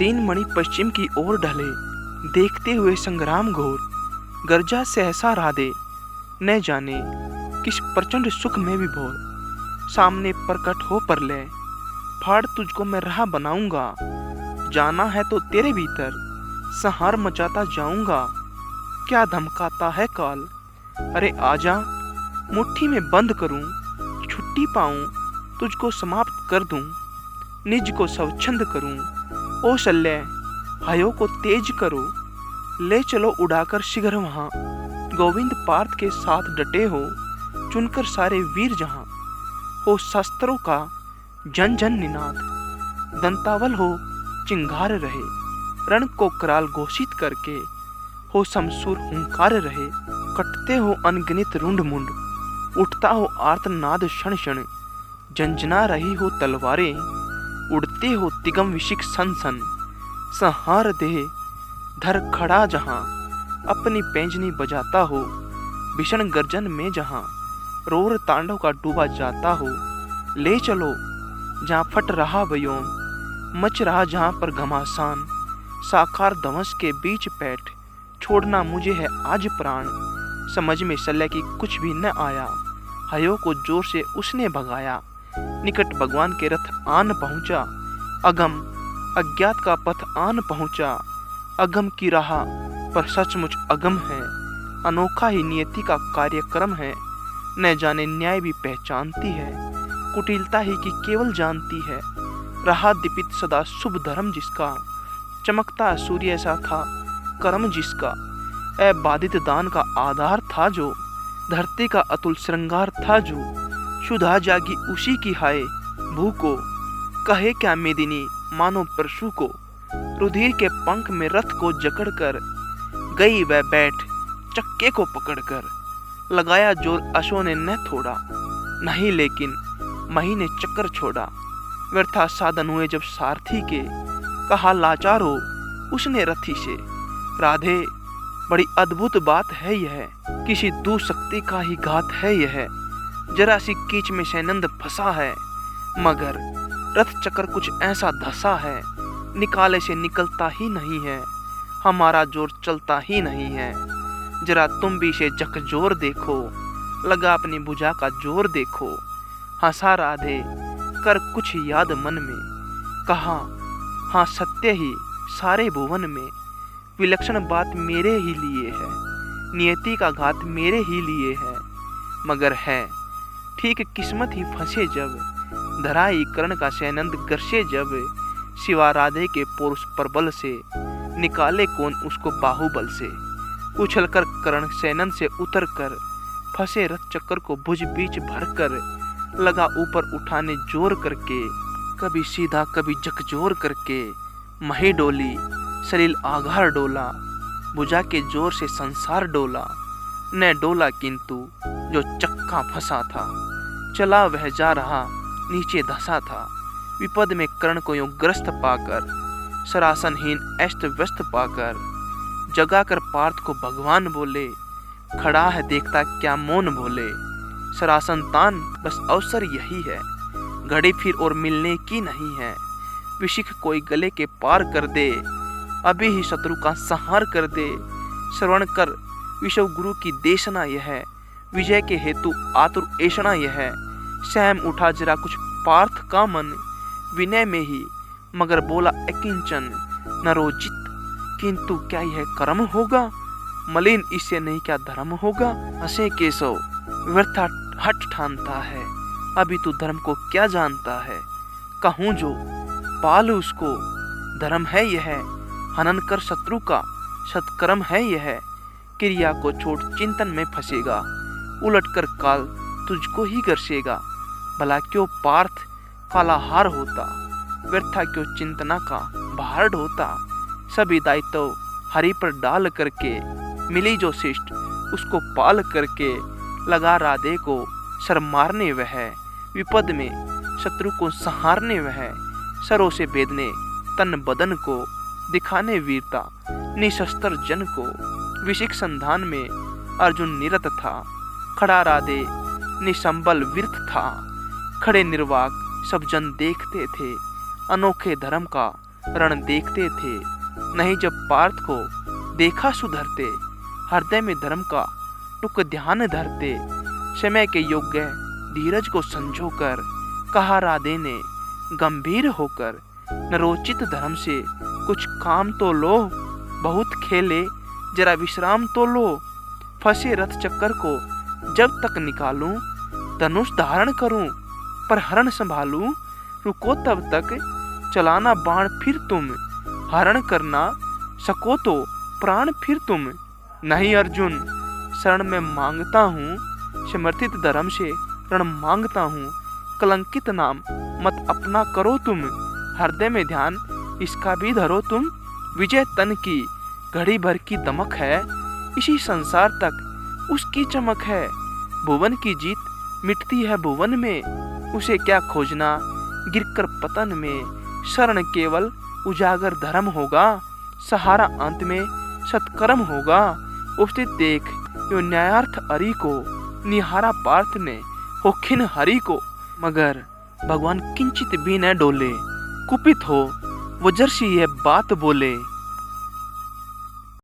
दीन मणि पश्चिम की ओर ढले, देखते हुए संग्राम घोर। गर्जा सहसा राधे, न जाने किस प्रचंड सुख में विभोर। सामने प्रकट हो प्रलय, फाड़ तुझको मैं राह बनाऊंगा। जाना है तो तेरे भीतर, संहार मचाता जाऊंगा। क्या धमकाता है काल, अरे आजा, मुट्ठी में बंद करूं। छुट्टी पाऊं, तुझको समाप्त कर दूं। निज को स्वच्छंद करूं। ओ शल्य, हयो को तेज करो। ले चलो उड़ाकर शीघ्र वहां। गोविंद पार्थ के साथ डटे हो, चुनकर सारे वीर जहां। हो शस्त्रों का जन जन निनाद, दंतावल हो चिंगार रहे। रण को कराल घोषित करके, हो शमशूर हुंकार रहे। कटते हो अनगिनत रुंड मुंड, उठता हो आर्तनाद क्षण क्षण। झंझना रही हो तलवारें, उड़ते हो तिगम विशिक सन सन। संहार दे धर खड़ा जहां, अपनी पैंजनी बजाता हो। भीषण गर्जन में जहां, रोर तांडव का डूबा जाता हो। ले चलो जहां फट रहा व्योम, मच रहा जहां पर घमासान। साकार धवंस के बीच पैठ, छोड़ना मुझे है आज प्राण। समझ में शल्य की कुछ भी न आया, हयो को जोर से उसने भगाया। निकट भगवान के रथ आन पहुंचा, अगम अज्ञात का पथ आन पहुंचा। अगम की राह पर सचमुच अगम है, अनोखा ही नियति का कार्यक्रम है। न जाने न्याय भी पहचानती है, कुटिलता ही की केवल जानती है। रहा दीपित सदा शुभ धर्म जिसका, चमकता सूर्य सा था कर्म जिसका। अबाधित दान का आधार था जो, धरती का अतुल श्रृंगार था जो। सुधा जागी उसी की हाय भू को, कहे क्या मेदिनी मानो परशु को। रुधिर के पंख में रथ को जकड़कर, गई वह बैठ चक्के को पकड़कर। लगाया जोर अशोक ने न थोड़ा, नहीं लेकिन मही ने चक्कर छोड़ा। व्यर्था साधन हुए जब सारथी के, कहा लाचार हो उसने रथी से। राधे, बड़ी अद्भुत बात है यह, किसी दुशक्ति का ही घात है यह। जरा सी कीच में सैनंद फंसा है, मगर रथ चक्कर कुछ ऐसा धसा है। निकाले से निकलता ही नहीं है, हमारा जोर चलता ही नहीं है। जरा तुम भी इसे झकझोर देखो, लगा अपनी भुजा का जोर देखो। हंसा राधे कर कुछ याद मन में, कहा हाँ सत्य ही सारे भुवन में। विलक्षण बात मेरे ही लिए है, नियति का घात मेरे ही लिए है। मगर है ठीक किस्मत ही फंसे जब, धराई कर्ण का सैनंद गर्षे जब। सिवा राधे के पौरुष प्रबल से, निकाले कौन उसको बाहुबल से। उछलकर कर्ण सैनंद से उतर कर, फंसे रथ चक्कर को भुज बीच भर कर। लगा ऊपर उठाने जोर करके, कभी सीधा कभी झकझोर करके। मही डोली सलील आघार डोला, भुजा के जोर से संसार डोला। न डोला किंतु जो चक्का फंसा था, चला वह जा रहा नीचे धसा था। विपद में कर्ण को यूं ग्रस्त पाकर, सरासनहीन अस्त व्यस्त पाकर। जगाकर पार्थ को भगवान बोले, खड़ा है देखता क्या मौन बोले। सरासन तान बस अवसर यही है, घड़ी फिर और मिलने की नहीं है। विशिख कोई गले के पार कर दे, अभी ही शत्रु का संहार कर दे। श्रवण कर विश्व गुरु की देशना यह, विजय के हेतु आतुर ऐषणा यह। सहम उठा जरा कुछ पार्थ का मन, विनय में ही मगर बोला अकिंचन। नरोचित किंतु क्या यह कर्म होगा, मलिन इससे नहीं क्या धर्म होगा। हंसे केशव व्यर्था हट ठानता है, अभी तू धर्म को क्या जानता है। कहूँ जो पाल उसको, धर्म है यह हनन कर शत्रु का, सत्कर्म है यह। क्रिया को छोड़ चिंतन में फंसेगा, उलट कर काल तुझको ही गर्सेगा। भला क्यों पार्थ काला हार होता, व्यर्था क्यों चिंतना का भार ढोता। सभी दायित्व हरि पर डाल करके, मिली जो शिष्ट उसको पाल करके। लगा राधे को सर मारने वह, विपद में शत्रु को संहारने वह। सरों से बेदने तन बदन को, दिखाने वीरता निशस्त्र जन को। विशिक संधान में अर्जुन निरत था, खड़ा राधे निसंबल व्यर्थ था। खड़े निर्वाक सब जन देखते थे, अनोखे धर्म का रण देखते थे। नहीं जब पार्थ को देखा सुधरते, हृदय में धर्म का टुक ध्यान धरते। समय के योग्य धीरज को संजोकर, कहा राधे ने गंभीर होकर, नरोचित धर्म से कुछ काम तो लो, बहुत खेले जरा विश्राम तो लो। फंसे रथ चक्कर को जब तक निकालूं, धनुष धारण करूं पर हरण संभालूं। रुको तब तक चलाना बाण फिर तुम, हरण करना सको तो प्राण फिर तुम। नहीं अर्जुन शरण में मांगता हूँ, समर्थित धर्म से रण मांगता हूँ। कलंकित नाम मत अपना करो तुम, हृदय में ध्यान इसका भी धरो तुम। विजय तन की घड़ी भर की दमक है, इसी संसार तक उसकी चमक है। भुवन की जीत मिटती है भुवन में, उसे क्या खोजना गिरकर पतन में। शरण केवल उजागर धर्म होगा, सहारा अंत में सत्कर्म होगा। उसे देख यो न्यायार्थ अरि को, निहारा पार्थ ने हो खिन हरि को। मगर भगवान किंचित भी न डोले, कुपित हो वज्र सी यह बात बोले।